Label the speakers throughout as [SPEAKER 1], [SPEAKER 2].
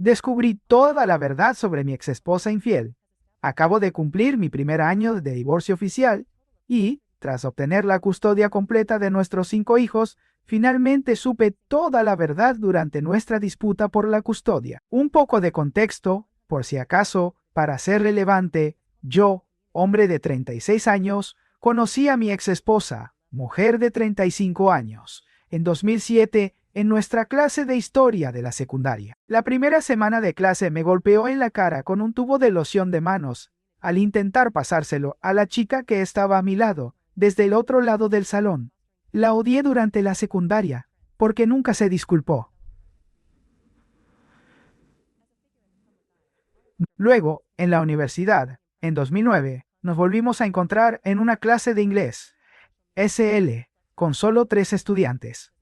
[SPEAKER 1] Descubrí toda la verdad sobre mi exesposa infiel. Acabo de cumplir mi primer año de divorcio oficial y, tras obtener la custodia completa de nuestros 5 hijos, finalmente supe toda la verdad durante nuestra disputa por la custodia. Un poco de contexto, por si acaso, para ser relevante, yo, hombre de 36 años, conocí a mi exesposa, mujer de 35 años, en 2007 en nuestra clase de historia de la secundaria. La primera semana de clase me golpeó en la cara con un tubo de loción de manos al intentar pasárselo a la chica que estaba a mi lado, desde el otro lado del salón. La odié durante la secundaria, porque nunca se disculpó. Luego, en la universidad, en 2009, nos volvimos a encontrar en una clase de inglés, SL, con solo 3 estudiantes.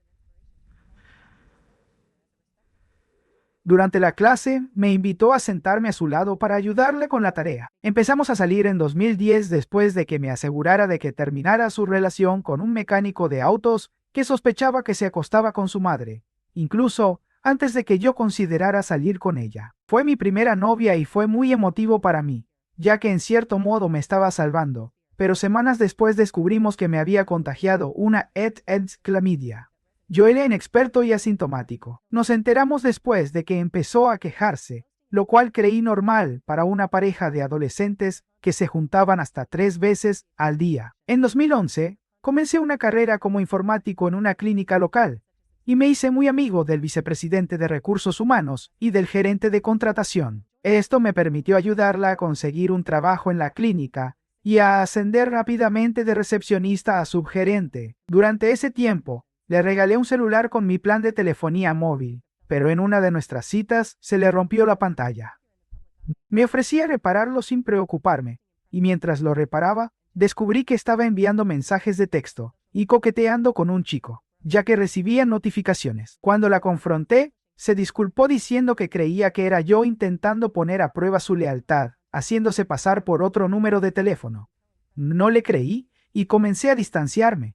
[SPEAKER 1] Durante la clase, me invitó a sentarme a su lado para ayudarle con la tarea. Empezamos a salir en 2010 después de que me asegurara de que terminara su relación con un mecánico de autos que sospechaba que se acostaba con su madre, incluso antes de que yo considerara salir con ella. Fue mi primera novia y fue muy emotivo para mí, ya que en cierto modo me estaba salvando, pero semanas después descubrimos que me había contagiado una EdS clamidia. Yo era inexperto y asintomático. Nos enteramos después de que empezó a quejarse, lo cual creí normal para una pareja de adolescentes que se juntaban hasta 3 veces al día. En 2011, comencé una carrera como informático en una clínica local y me hice muy amigo del vicepresidente de recursos humanos y del gerente de contratación. Esto me permitió ayudarla a conseguir un trabajo en la clínica y a ascender rápidamente de recepcionista a subgerente. Durante ese tiempo, le regalé un celular con mi plan de telefonía móvil, pero en una de nuestras citas se le rompió la pantalla. Me ofrecí a repararlo sin preocuparme, y mientras lo reparaba, descubrí que estaba enviando mensajes de texto y coqueteando con un chico, ya que recibía notificaciones. Cuando la confronté, se disculpó diciendo que creía que era yo intentando poner a prueba su lealtad, haciéndose pasar por otro número de teléfono. No le creí y comencé a distanciarme.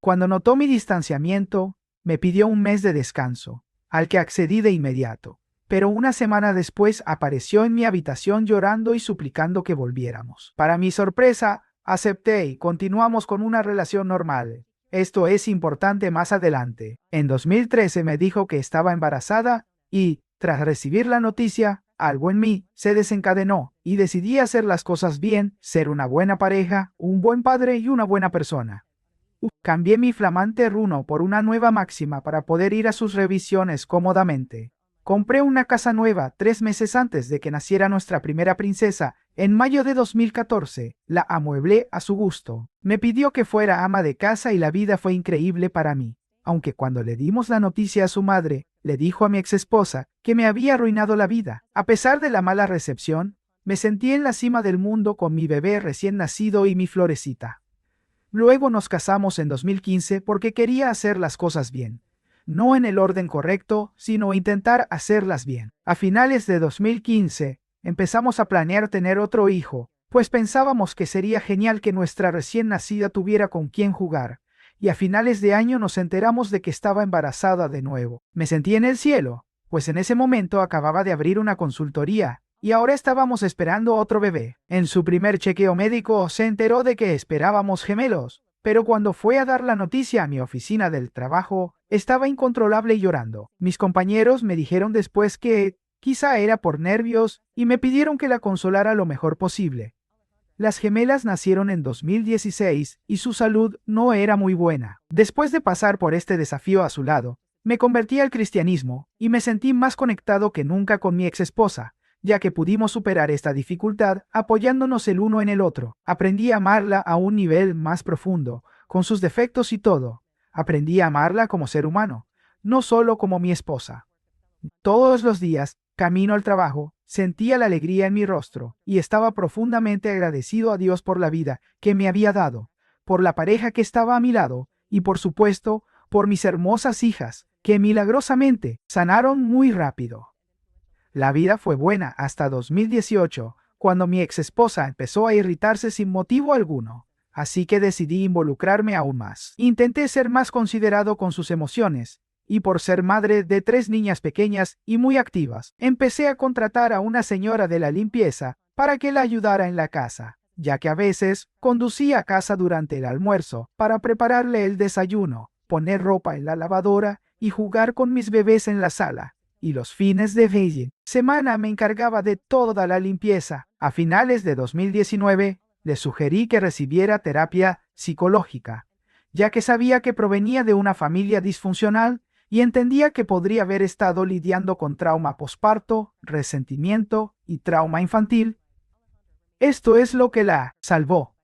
[SPEAKER 1] Cuando notó mi distanciamiento, me pidió un mes de descanso, al que accedí de inmediato, pero una semana después apareció en mi habitación llorando y suplicando que volviéramos. Para mi sorpresa, acepté y continuamos con una relación normal. Esto es importante más adelante. En 2013 me dijo que estaba embarazada y, tras recibir la noticia, algo en mí se desencadenó y decidí hacer las cosas bien, ser una buena pareja, un buen padre y una buena persona. Cambié mi flamante runo por una nueva máxima para poder ir a sus revisiones cómodamente. Compré una casa nueva 3 meses antes de que naciera nuestra primera princesa. En mayo de 2014, la amueblé a su gusto. Me pidió que fuera ama de casa y la vida fue increíble para mí. Aunque cuando le dimos la noticia a su madre, le dijo a mi exesposa que me había arruinado la vida. A pesar de la mala recepción, me sentí en la cima del mundo con mi bebé recién nacido y mi florecita. Luego nos casamos en 2015 porque quería hacer las cosas bien. No en el orden correcto, sino intentar hacerlas bien. A finales de 2015, empezamos a planear tener otro hijo, pues pensábamos que sería genial que nuestra recién nacida tuviera con quién jugar. Y a finales de año nos enteramos de que estaba embarazada de nuevo. Me sentí en el cielo, pues en ese momento acababa de abrir una consultoría y ahora estábamos esperando otro bebé. En su primer chequeo médico se enteró de que esperábamos gemelos, pero cuando fue a dar la noticia a mi oficina del trabajo, estaba incontrolable y llorando. Mis compañeros me dijeron después que quizá era por nervios y me pidieron que la consolara lo mejor posible. Las gemelas nacieron en 2016 y su salud no era muy buena. Después de pasar por este desafío a su lado, me convertí al cristianismo y me sentí más conectado que nunca con mi exesposa, ya que pudimos superar esta dificultad apoyándonos el uno en el otro. Aprendí a amarla a un nivel más profundo, con sus defectos y todo. Aprendí a amarla como ser humano, no solo como mi esposa. Todos los días, camino al trabajo, sentía la alegría en mi rostro y estaba profundamente agradecido a Dios por la vida que me había dado, por la pareja que estaba a mi lado y, por supuesto, por mis hermosas hijas, que milagrosamente sanaron muy rápido. La vida fue buena hasta 2018, cuando mi exesposa empezó a irritarse sin motivo alguno, así que decidí involucrarme aún más. Intenté ser más considerado con sus emociones y por ser madre de 3 niñas pequeñas y muy activas, empecé a contratar a una señora de la limpieza para que la ayudara en la casa, ya que a veces conducía a casa durante el almuerzo para prepararle el desayuno, poner ropa en la lavadora y jugar con mis bebés en la sala. Y los fines de semana me encargaba de toda la limpieza. A finales de 2019, le sugerí que recibiera terapia psicológica, ya que sabía que provenía de una familia disfuncional y entendía que podría haber estado lidiando con trauma posparto, resentimiento y trauma infantil. Esto es lo que la salvó.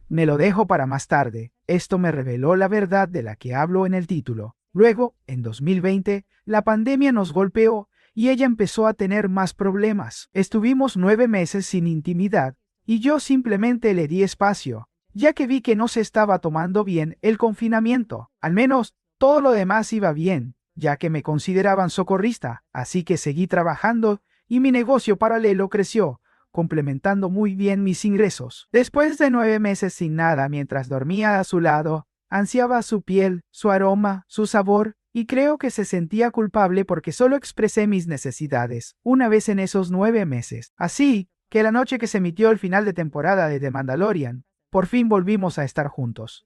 [SPEAKER 1] Me lo dejo para más tarde. Esto me reveló la verdad de la que hablo en el título. Luego, en 2020, la pandemia nos golpeó y ella empezó a tener más problemas. Estuvimos 9 meses sin intimidad y yo simplemente le di espacio, ya que vi que no se estaba tomando bien el confinamiento. Al menos, todo lo demás iba bien, ya que me consideraban socorrista, así que seguí trabajando y mi negocio paralelo creció, complementando muy bien mis ingresos. Después de 9 meses sin nada mientras dormía a su lado, ansiaba su piel, su aroma, su sabor, y creo que se sentía culpable porque solo expresé mis necesidades una vez en esos 9 meses. Así que la noche que se emitió el final de temporada de The Mandalorian, por fin volvimos a estar juntos.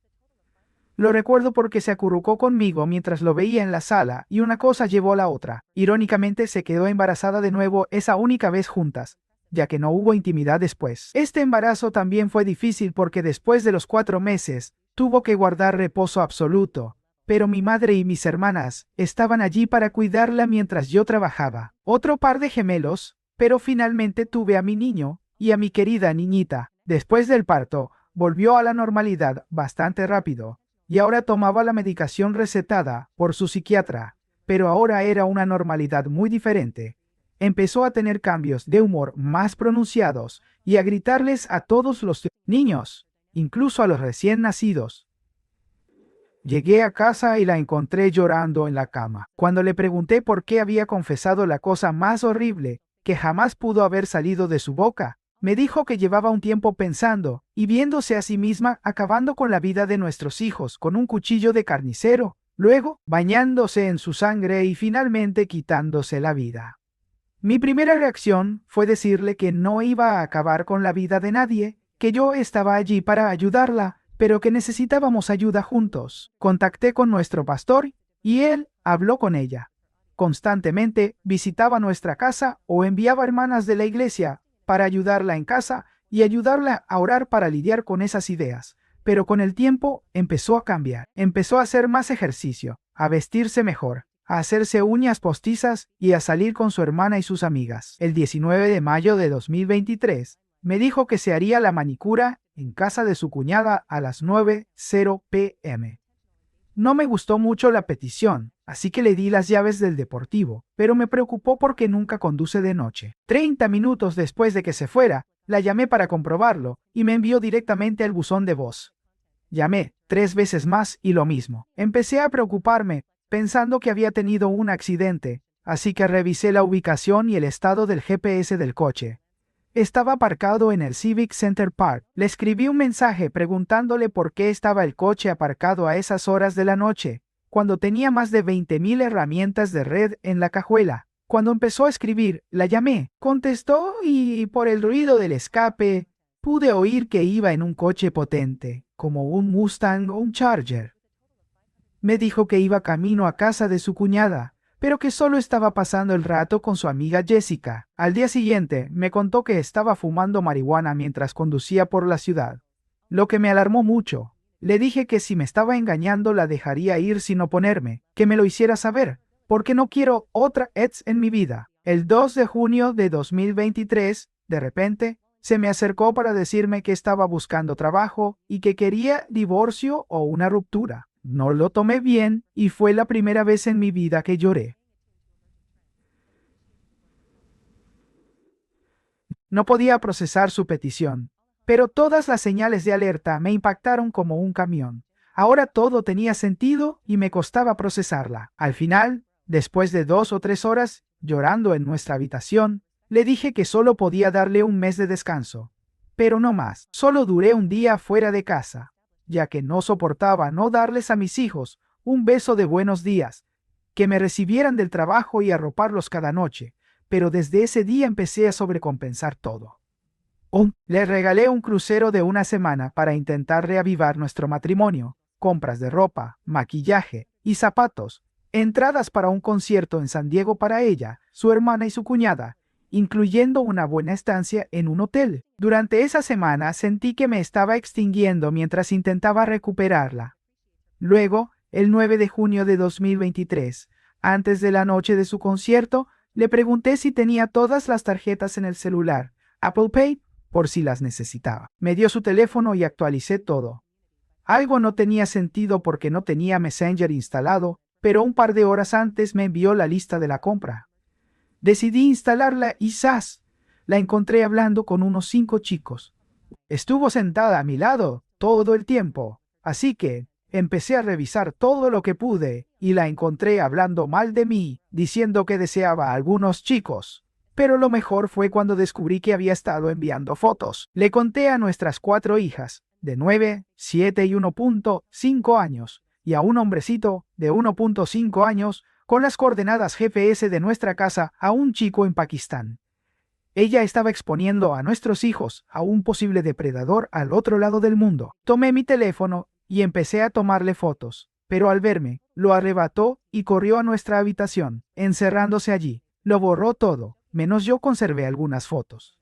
[SPEAKER 1] Lo recuerdo porque se acurrucó conmigo mientras lo veía en la sala y una cosa llevó a la otra. Irónicamente se quedó embarazada de nuevo esa única vez juntas, ya que no hubo intimidad después. Este embarazo también fue difícil porque después de los 4 meses, tuvo que guardar reposo absoluto, pero mi madre y mis hermanas estaban allí para cuidarla mientras yo trabajaba. Otro par de gemelos, pero finalmente tuve a mi niño y a mi querida niñita. Después del parto, volvió a la normalidad bastante rápido, y ahora tomaba la medicación recetada por su psiquiatra, pero ahora era una normalidad muy diferente. Empezó a tener cambios de humor más pronunciados y a gritarles a todos los niños, incluso a los recién nacidos. Llegué a casa y la encontré llorando en la cama. Cuando le pregunté por qué había confesado la cosa más horrible que jamás pudo haber salido de su boca, me dijo que llevaba un tiempo pensando y viéndose a sí misma acabando con la vida de nuestros hijos con un cuchillo de carnicero, luego bañándose en su sangre y finalmente quitándose la vida. Mi primera reacción fue decirle que no iba a acabar con la vida de nadie, que yo estaba allí para ayudarla, pero que necesitábamos ayuda juntos. Contacté con nuestro pastor y él habló con ella. Constantemente visitaba nuestra casa o enviaba hermanas de la iglesia para ayudarla en casa y ayudarla a orar para lidiar con esas ideas. Pero con el tiempo empezó a cambiar. Empezó a hacer más ejercicio, a vestirse mejor, a hacerse uñas postizas y a salir con su hermana y sus amigas. El 19 de mayo de 2023, me dijo que se haría la manicura en casa de su cuñada a las 9:00 p.m. No me gustó mucho la petición, así que le di las llaves del deportivo, pero me preocupó porque nunca conduce de noche. 30 minutos después de que se fuera, la llamé para comprobarlo y me envió directamente al buzón de voz. Llamé 3 veces más y lo mismo. Empecé a preocuparme, pensando que había tenido un accidente, así que revisé la ubicación y el estado del GPS del coche. Estaba aparcado en el Civic Center Park. Le escribí un mensaje preguntándole por qué estaba el coche aparcado a esas horas de la noche, cuando tenía más de 20,000 herramientas de red en la cajuela. Cuando empezó a escribir, la llamé. Contestó y por el ruido del escape, pude oír que iba en un coche potente, como un Mustang o un Charger. Me dijo que iba camino a casa de su cuñada, pero que solo estaba pasando el rato con su amiga Jessica. Al día siguiente, me contó que estaba fumando marihuana mientras conducía por la ciudad, lo que me alarmó mucho. Le dije que si me estaba engañando la dejaría ir sin oponerme, que me lo hiciera saber, porque no quiero otra ex en mi vida. El 2 de junio de 2023, de repente, se me acercó para decirme que estaba buscando trabajo y que quería divorcio o una ruptura. No lo tomé bien y fue la primera vez en mi vida que lloré. No podía procesar su petición, pero todas las señales de alerta me impactaron como un camión. Ahora todo tenía sentido y me costaba procesarla. Al final, después de 2 o 3 horas llorando en nuestra habitación, le dije que solo podía darle un mes de descanso, pero no más. Solo duré un día fuera de casa, ya que no soportaba no darles a mis hijos un beso de buenos días, que me recibieran del trabajo y arroparlos cada noche, pero desde ese día empecé a sobrecompensar todo. Le regalé un crucero de una semana para intentar reavivar nuestro matrimonio, compras de ropa, maquillaje y zapatos, entradas para un concierto en San Diego para ella, su hermana y su cuñada, incluyendo una buena estancia en un hotel. Durante esa semana sentí que me estaba extinguiendo mientras intentaba recuperarla. Luego, el 9 de junio de 2023, antes de la noche de su concierto, le pregunté si tenía todas las tarjetas en el celular, Apple Pay, por si las necesitaba. Me dio su teléfono y actualicé todo. Algo no tenía sentido porque no tenía Messenger instalado, pero un par de horas antes me envió la lista de la compra. Decidí instalarla y ¡zas! La encontré hablando con unos 5 chicos. Estuvo sentada a mi lado todo el tiempo, así que empecé a revisar todo lo que pude y la encontré hablando mal de mí, diciendo que deseaba a algunos chicos. Pero lo mejor fue cuando descubrí que había estado enviando fotos. Le conté a nuestras 4 hijas, de 9, 7 y 1.5 años, y a un hombrecito de 1.5 años, con las coordenadas GPS de nuestra casa a un chico en Pakistán. Ella estaba exponiendo a nuestros hijos a un posible depredador al otro lado del mundo. Tomé mi teléfono y empecé a tomarle fotos, pero al verme, lo arrebató y corrió a nuestra habitación, encerrándose allí. Lo borró todo, menos yo conservé algunas fotos.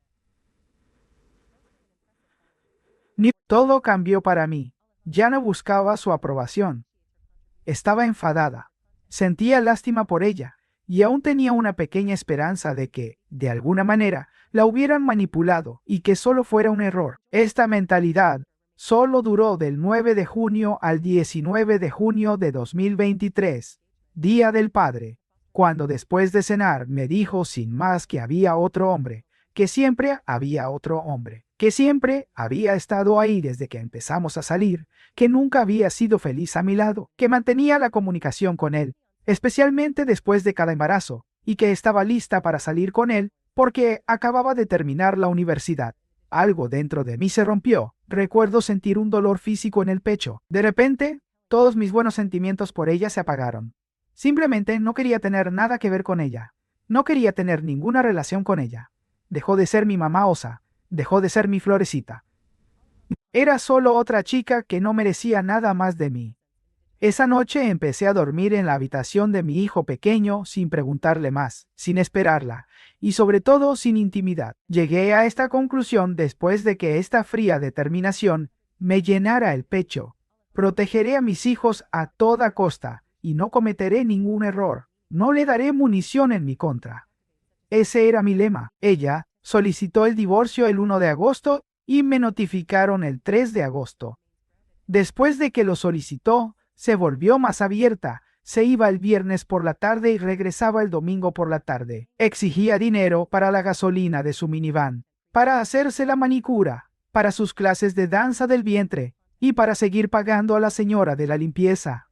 [SPEAKER 1] Todo cambió para mí. Ya no buscaba su aprobación. Estaba enfadada. Sentía lástima por ella, y aún tenía una pequeña esperanza de que, de alguna manera, la hubieran manipulado y que solo fuera un error. Esta mentalidad solo duró del 9 de junio al 19 de junio de 2023, Día del Padre, cuando después de cenar me dijo sin más que había otro hombre, que siempre había otro hombre, que siempre había estado ahí desde que empezamos a salir, que nunca había sido feliz a mi lado, que mantenía la comunicación con él, especialmente después de cada embarazo, y que estaba lista para salir con él porque acababa de terminar la universidad. Algo dentro de mí se rompió. Recuerdo sentir un dolor físico en el pecho. De repente, todos mis buenos sentimientos por ella se apagaron. Simplemente no quería tener nada que ver con ella. No quería tener ninguna relación con ella. Dejó de ser mi mamá osa. Dejó de ser mi florecita. Era solo otra chica que no merecía nada más de mí. Esa noche empecé a dormir en la habitación de mi hijo pequeño sin preguntarle más, sin esperarla, y sobre todo sin intimidad. Llegué a esta conclusión después de que esta fría determinación me llenara el pecho. Protegeré a mis hijos a toda costa y no cometeré ningún error. No le daré munición en mi contra. Ese era mi lema. Ella solicitó el divorcio el 1 de agosto y me notificaron el 3 de agosto. Después de que lo solicitó, se volvió más abierta, se iba el viernes por la tarde y regresaba el domingo por la tarde. Exigía dinero para la gasolina de su minivan, para hacerse la manicura, para sus clases de danza del vientre y para seguir pagando a la señora de la limpieza.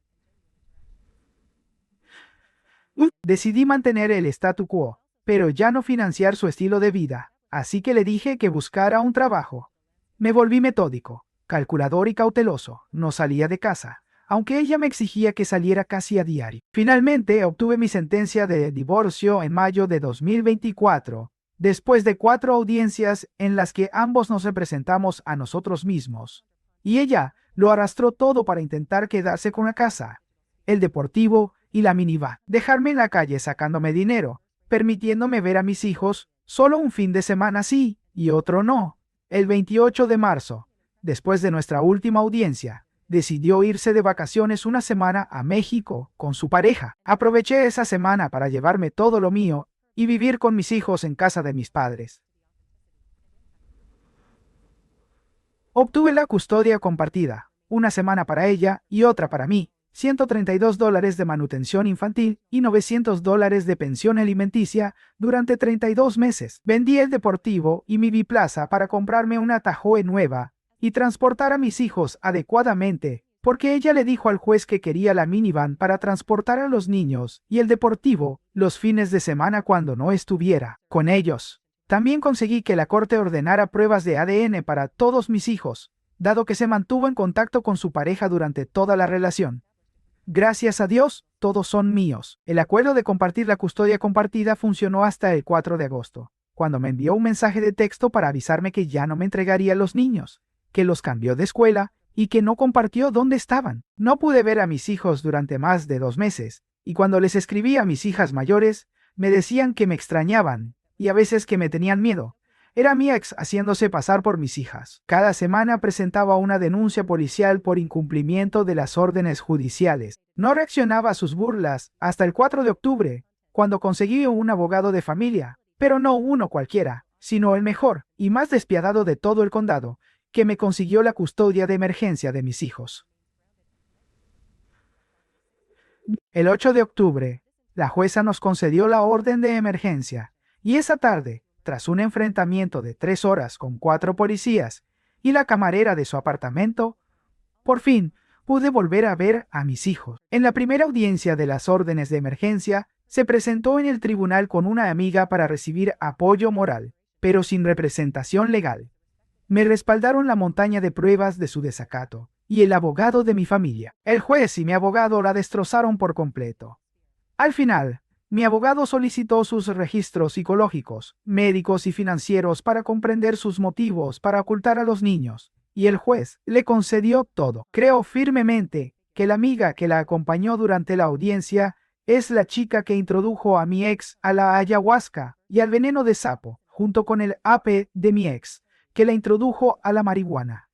[SPEAKER 1] Decidí mantener el statu quo, pero ya no financiar su estilo de vida, así que le dije que buscara un trabajo. Me volví metódico, calculador y cauteloso, no salía de casa, aunque ella me exigía que saliera casi a diario. Finalmente obtuve mi sentencia de divorcio en mayo de 2024, después de 4 audiencias en las que ambos nos representamos a nosotros mismos. Y ella lo arrastró todo para intentar quedarse con la casa, el deportivo y la minivan. Dejarme en la calle sacándome dinero, permitiéndome ver a mis hijos solo un fin de semana sí y otro no. El 28 de marzo, después de nuestra última audiencia, decidió irse de vacaciones una semana a México con su pareja. Aproveché esa semana para llevarme todo lo mío y vivir con mis hijos en casa de mis padres. Obtuve la custodia compartida, una semana para ella y otra para mí, $132 de manutención infantil y $900 de pensión alimenticia durante 32 meses. Vendí el deportivo y mi biplaza para comprarme una Tahoe nueva y transportar a mis hijos adecuadamente, porque ella le dijo al juez que quería la minivan para transportar a los niños y el deportivo los fines de semana cuando no estuviera con ellos. También conseguí que la corte ordenara pruebas de ADN para todos mis hijos, dado que se mantuvo en contacto con su pareja durante toda la relación. Gracias a Dios, todos son míos. El acuerdo de compartir la custodia compartida funcionó hasta el 4 de agosto, cuando me envió un mensaje de texto para avisarme que ya no me entregaría a los niños, que los cambió de escuela y que no compartió dónde estaban. No pude ver a mis hijos durante más de 2 meses, y cuando les escribí a mis hijas mayores, me decían que me extrañaban y a veces que me tenían miedo. Era mi ex haciéndose pasar por mis hijas. Cada semana presentaba una denuncia policial por incumplimiento de las órdenes judiciales. No reaccionaba a sus burlas hasta el 4 de octubre, cuando conseguí un abogado de familia, pero no uno cualquiera, sino el mejor y más despiadado de todo el condado, que me consiguió la custodia de emergencia de mis hijos. El 8 de octubre, la jueza nos concedió la orden de emergencia, y esa tarde, tras un enfrentamiento de 3 horas con 4 policías y la camarera de su apartamento, por fin pude volver a ver a mis hijos. En la primera audiencia de las órdenes de emergencia, se presentó en el tribunal con una amiga para recibir apoyo moral, pero sin representación legal. Me respaldaron la montaña de pruebas de su desacato y el abogado de mi familia. El juez y mi abogado la destrozaron por completo. Al final, mi abogado solicitó sus registros psicológicos, médicos y financieros para comprender sus motivos para ocultar a los niños, y el juez le concedió todo. Creo firmemente que la amiga que la acompañó durante la audiencia es la chica que introdujo a mi ex a la ayahuasca y al veneno de sapo, junto con el AP de mi ex, que la introdujo a la marihuana,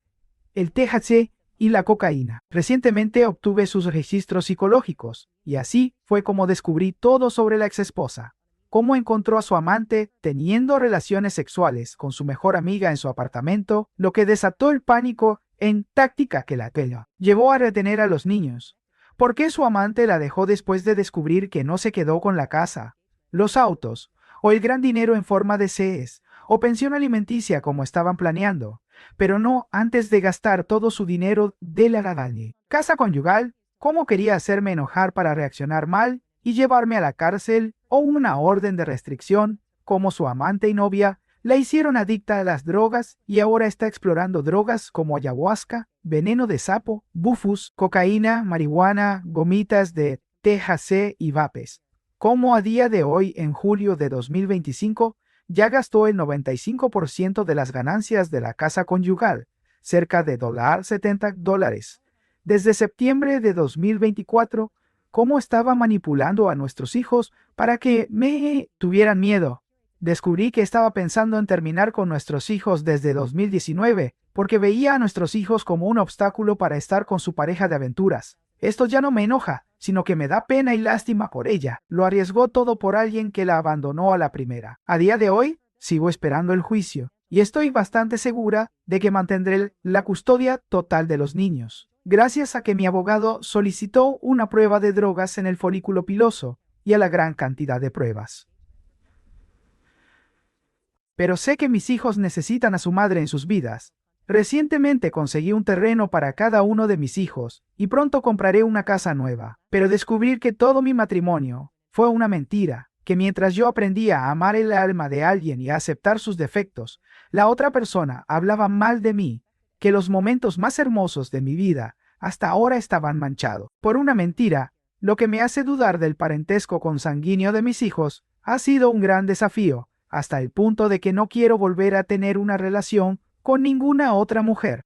[SPEAKER 1] el THC y la cocaína. Recientemente obtuve sus registros psicológicos, y así fue como descubrí todo sobre la exesposa. Cómo encontró a su amante teniendo relaciones sexuales con su mejor amiga en su apartamento, lo que desató el pánico en táctica que la llevó a retener a los niños. ¿Por qué su amante la dejó después de descubrir que no se quedó con la casa, los autos, o el gran dinero en forma de CES, o pensión alimenticia como estaban planeando? Pero no antes de gastar todo su dinero de la Radalli. Casa conyugal, ¿cómo quería hacerme enojar para reaccionar mal y llevarme a la cárcel o una orden de restricción, como su amante y novia la hicieron adicta a las drogas y ahora está explorando drogas como ayahuasca, veneno de sapo, bufus, cocaína, marihuana, gomitas de THC y vapes? Como a día de hoy, en julio de 2025, ya gastó el 95% de las ganancias de la casa conyugal, cerca de $70. Desde septiembre de 2024, cómo estaba manipulando a nuestros hijos para que me tuvieran miedo. Descubrí que estaba pensando en terminar con nuestros hijos desde 2019, porque veía a nuestros hijos como un obstáculo para estar con su pareja de aventuras. Esto ya no me enoja, sino que me da pena y lástima por ella. Lo arriesgó todo por alguien que la abandonó a la primera. A día de hoy, sigo esperando el juicio, y estoy bastante segura de que mantendré la custodia total de los niños, gracias a que mi abogado solicitó una prueba de drogas en el folículo piloso y a la gran cantidad de pruebas. Pero sé que mis hijos necesitan a su madre en sus vidas. Recientemente conseguí un terreno para cada uno de mis hijos y pronto compraré una casa nueva. Pero descubrir que todo mi matrimonio fue una mentira, que mientras yo aprendía a amar el alma de alguien y a aceptar sus defectos, la otra persona hablaba mal de mí, que los momentos más hermosos de mi vida hasta ahora estaban manchados por una mentira, lo que me hace dudar del parentesco consanguíneo de mis hijos, ha sido un gran desafío, hasta el punto de que no quiero volver a tener una relación con ninguna otra mujer.